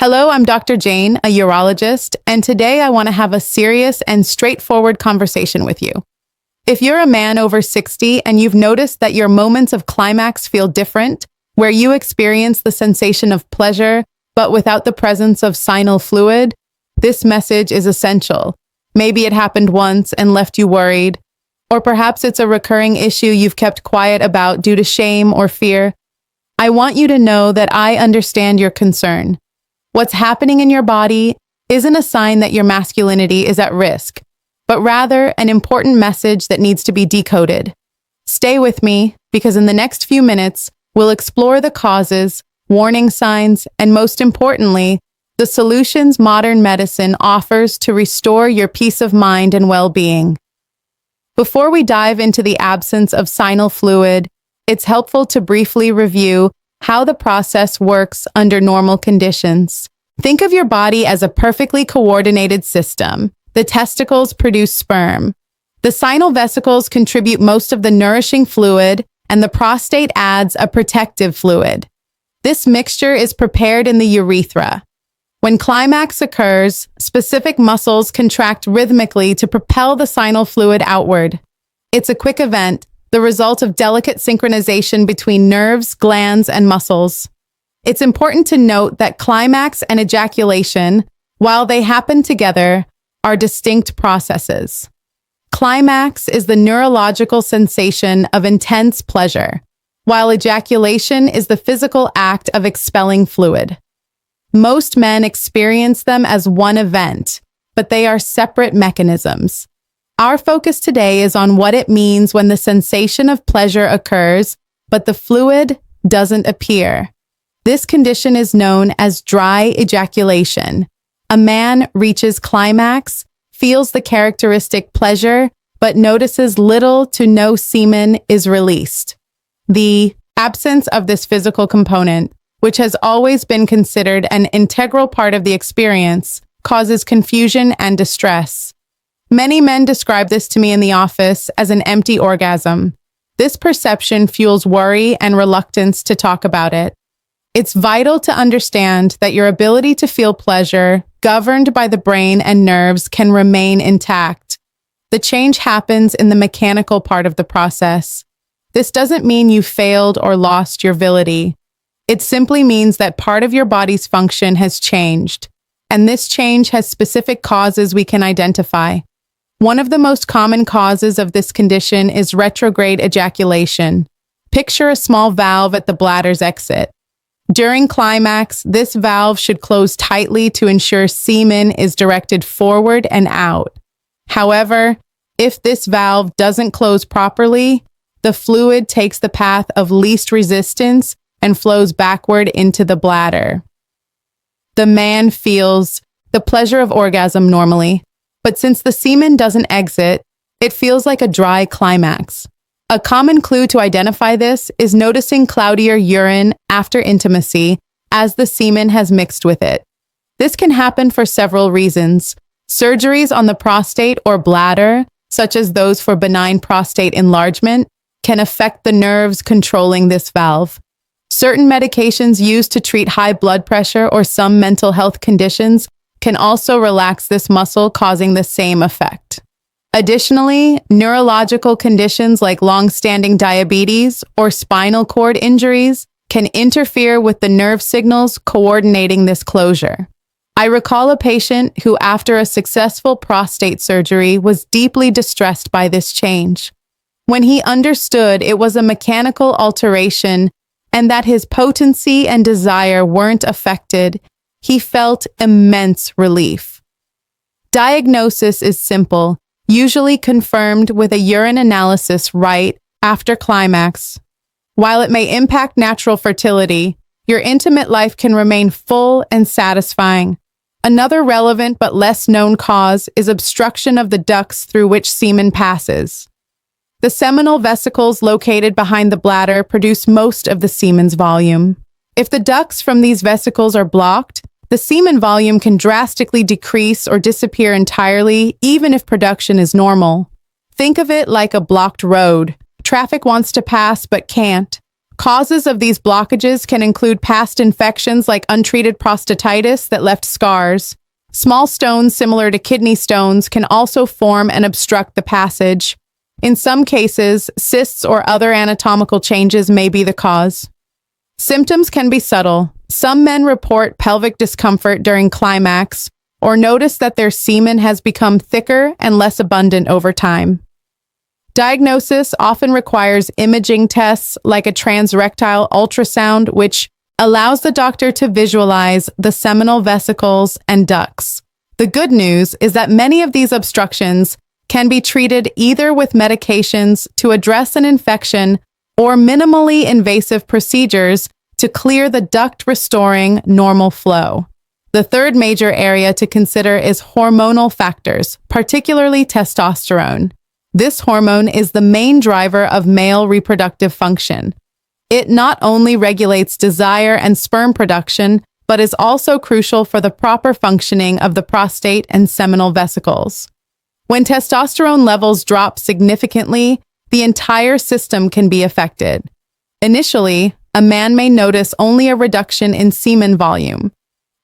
Hello, I'm Dr. Jane, a urologist, and today I want to have a serious and straightforward conversation with you. If you're a man over 60 and you've noticed that your moments of climax feel different, where you experience the sensation of pleasure, but without the presence of seminal fluid, this message is essential. Maybe it happened once and left you worried, or perhaps it's a recurring issue you've kept quiet about due to shame or fear. I want you to know that I understand your concern. What's happening in your body isn't a sign that your masculinity is at risk, but rather an important message that needs to be decoded. Stay with me, because in the next few minutes, we'll explore the causes, warning signs, and most importantly, the solutions modern medicine offers to restore your peace of mind and well-being. Before we dive into the absence of seminal fluid, it's helpful to briefly review how the process works under normal conditions. Think of your body as a perfectly coordinated system. The testicles produce sperm. The seminal vesicles contribute most of the nourishing fluid, and the prostate adds a protective fluid. This mixture is prepared in the urethra. When climax occurs, specific muscles contract rhythmically to propel the seminal fluid outward. It's a quick event, the result of delicate synchronization between nerves, glands, and muscles. It's important to note that climax and ejaculation, while they happen together, are distinct processes. Climax is the neurological sensation of intense pleasure, while ejaculation is the physical act of expelling fluid. Most men experience them as one event, but they are separate mechanisms. Our focus today is on what it means when the sensation of pleasure occurs, but the fluid doesn't appear. This condition is known as dry ejaculation. A man reaches climax, feels the characteristic pleasure, but notices little to no semen is released. The absence of this physical component, which has always been considered an integral part of the experience, causes confusion and distress. Many men describe this to me in the office as an empty orgasm. This perception fuels worry and reluctance to talk about it. It's vital to understand that your ability to feel pleasure, governed by the brain and nerves, can remain intact. The change happens in the mechanical part of the process. This doesn't mean you failed or lost your virility. It simply means that part of your body's function has changed, and this change has specific causes we can identify. One of the most common causes of this condition is retrograde ejaculation. Picture a small valve at the bladder's exit. During climax, this valve should close tightly to ensure semen is directed forward and out. However, if this valve doesn't close properly, the fluid takes the path of least resistance and flows backward into the bladder. The man feels the pleasure of orgasm normally, but since the semen doesn't exit, it feels like a dry climax. A common clue to identify this is noticing cloudier urine after intimacy as the semen has mixed with it. This can happen for several reasons. Surgeries on the prostate or bladder, such as those for benign prostate enlargement, can affect the nerves controlling this valve. Certain medications used to treat high blood pressure or some mental health conditions can also relax this muscle, causing the same effect. Additionally, neurological conditions like long-standing diabetes or spinal cord injuries can interfere with the nerve signals coordinating this closure. I recall a patient who, after a successful prostate surgery, was deeply distressed by this change. When he understood it was a mechanical alteration and that his potency and desire weren't affected, he felt immense relief. Diagnosis is simple, usually confirmed with a urine analysis right after climax. While it may impact natural fertility, your intimate life can remain full and satisfying. Another relevant but less known cause is obstruction of the ducts through which semen passes. The seminal vesicles located behind the bladder produce most of the semen's volume. If the ducts from these vesicles are blocked, the semen volume can drastically decrease or disappear entirely, even if production is normal. Think of it like a blocked road. Traffic wants to pass but can't, Causes of these blockages can include past infections like untreated prostatitis that left scars. Small stones similar to kidney stones can also form and obstruct the passage. In some cases, cysts or other anatomical changes may be the cause. Symptoms can be subtle. Some men report pelvic discomfort during climax or notice that their semen has become thicker and less abundant over time. Diagnosis often requires imaging tests like a transrectal ultrasound, which allows the doctor to visualize the seminal vesicles and ducts. The good news is that many of these obstructions can be treated either with medications to address an infection or minimally invasive procedures to clear the duct, restoring normal flow. The third major area to consider is hormonal factors, particularly testosterone. This hormone is the main driver of male reproductive function. It not only regulates desire and sperm production, but is also crucial for the proper functioning of the prostate and seminal vesicles. When testosterone levels drop significantly, the entire system can be affected. Initially, a man may notice only a reduction in semen volume.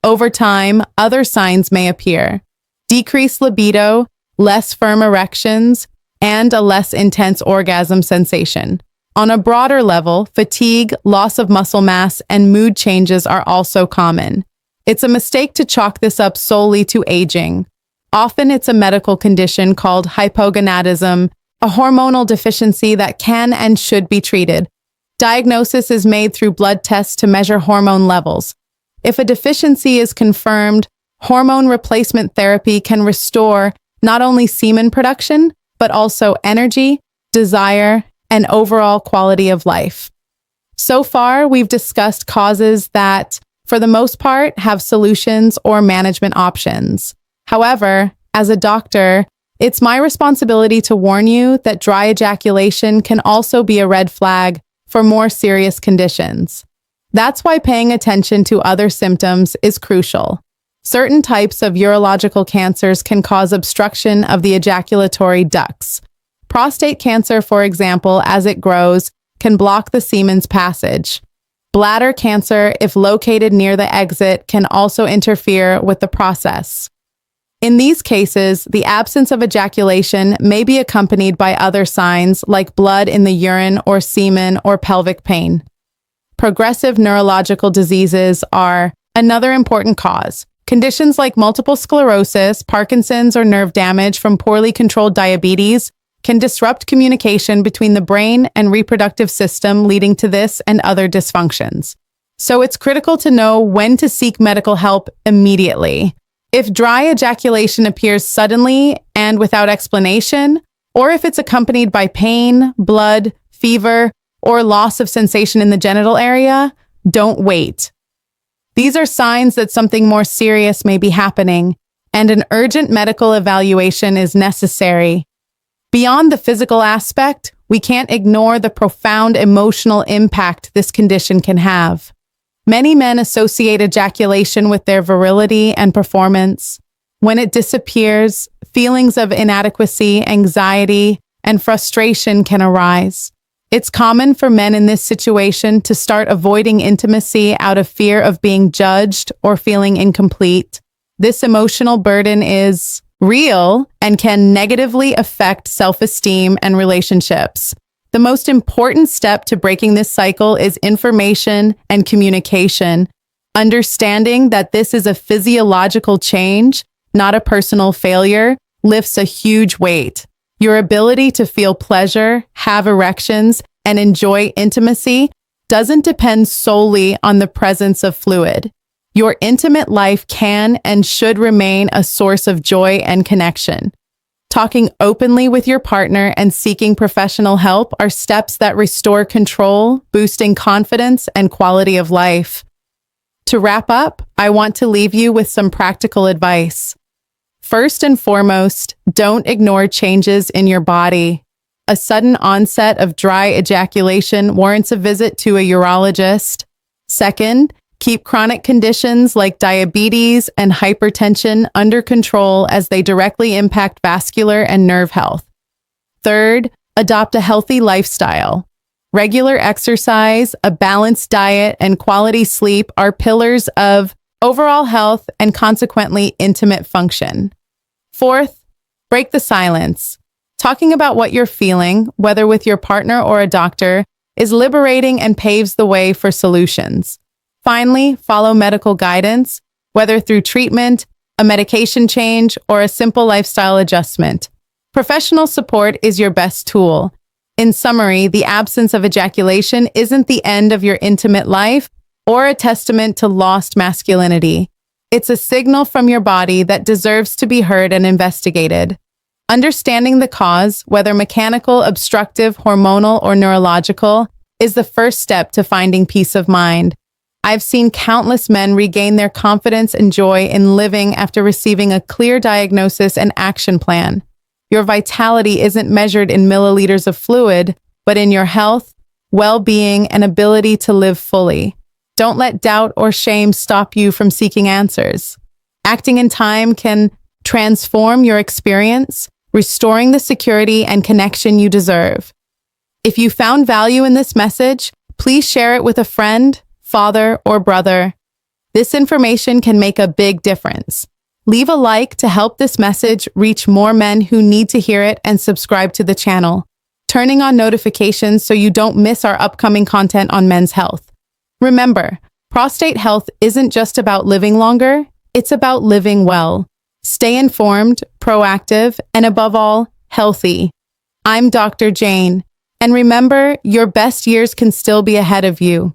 Over time, other signs may appear: decreased libido, less firm erections, and a less intense orgasm sensation. On a broader level, fatigue, loss of muscle mass, and mood changes are also common. It's a mistake to chalk this up solely to aging. Often it's a medical condition called hypogonadism, a hormonal deficiency that can and should be treated. Diagnosis is made through blood tests to measure hormone levels. If a deficiency is confirmed, hormone replacement therapy can restore not only semen production, but also energy, desire, and overall quality of life. So far, we've discussed causes that, for the most part, have solutions or management options. However, as a doctor, it's my responsibility to warn you that dry ejaculation can also be a red flag for more serious conditions. That's why paying attention to other symptoms is crucial. Certain types of urological cancers can cause obstruction of the ejaculatory ducts. Prostate cancer, for example, as it grows, can block the semen's passage. Bladder cancer, if located near the exit, can also interfere with the process. In these cases, the absence of ejaculation may be accompanied by other signs like blood in the urine or semen or pelvic pain. Progressive neurological diseases are another important cause. Conditions like multiple sclerosis, Parkinson's, or nerve damage from poorly controlled diabetes can disrupt communication between the brain and reproductive system, leading to this and other dysfunctions. So it's critical to know when to seek medical help immediately. If dry ejaculation appears suddenly and without explanation, or if it's accompanied by pain, blood, fever, or loss of sensation in the genital area, don't wait. These are signs that something more serious may be happening, and an urgent medical evaluation is necessary. Beyond the physical aspect, we can't ignore the profound emotional impact this condition can have. Many men associate ejaculation with their virility and performance. When it disappears, feelings of inadequacy, anxiety, and frustration can arise. It's common for men in this situation to start avoiding intimacy out of fear of being judged or feeling incomplete. This emotional burden is real and can negatively affect self-esteem and relationships. The most important step to breaking this cycle is information and communication. Understanding that this is a physiological change, not a personal failure, lifts a huge weight. Your ability to feel pleasure, have erections, and enjoy intimacy doesn't depend solely on the presence of fluid. Your intimate life can and should remain a source of joy and connection. Talking openly with your partner and seeking professional help are steps that restore control, boosting confidence and quality of life. To wrap up, I want to leave you with some practical advice. First and foremost, don't ignore changes in your body. A sudden onset of dry ejaculation warrants a visit to a urologist. Second, keep chronic conditions like diabetes and hypertension under control as they directly impact vascular and nerve health. Third, adopt a healthy lifestyle. Regular exercise, a balanced diet, and quality sleep are pillars of overall health and consequently intimate function. Fourth, break the silence. Talking about what you're feeling, whether with your partner or a doctor, is liberating and paves the way for solutions. Finally, follow medical guidance, whether through treatment, a medication change, or a simple lifestyle adjustment. Professional support is your best tool. In summary, the absence of ejaculation isn't the end of your intimate life or a testament to lost masculinity. It's a signal from your body that deserves to be heard and investigated. Understanding the cause, whether mechanical, obstructive, hormonal, or neurological, is the first step to finding peace of mind. I've seen countless men regain their confidence and joy in living after receiving a clear diagnosis and action plan. Your vitality isn't measured in milliliters of fluid, but in your health, well-being, and ability to live fully. Don't let doubt or shame stop you from seeking answers. Acting in time can transform your experience, restoring the security and connection you deserve. If you found value in this message, please share it with a friend, father, or brother. This information can make a big difference. Leave a like to help this message reach more men who need to hear it, and subscribe to the channel, turning on notifications so you don't miss our upcoming content on men's health. Remember, prostate health isn't just about living longer, it's about living well. Stay informed, proactive, and above all, healthy. I'm Dr. Jane, and remember, your best years can still be ahead of you.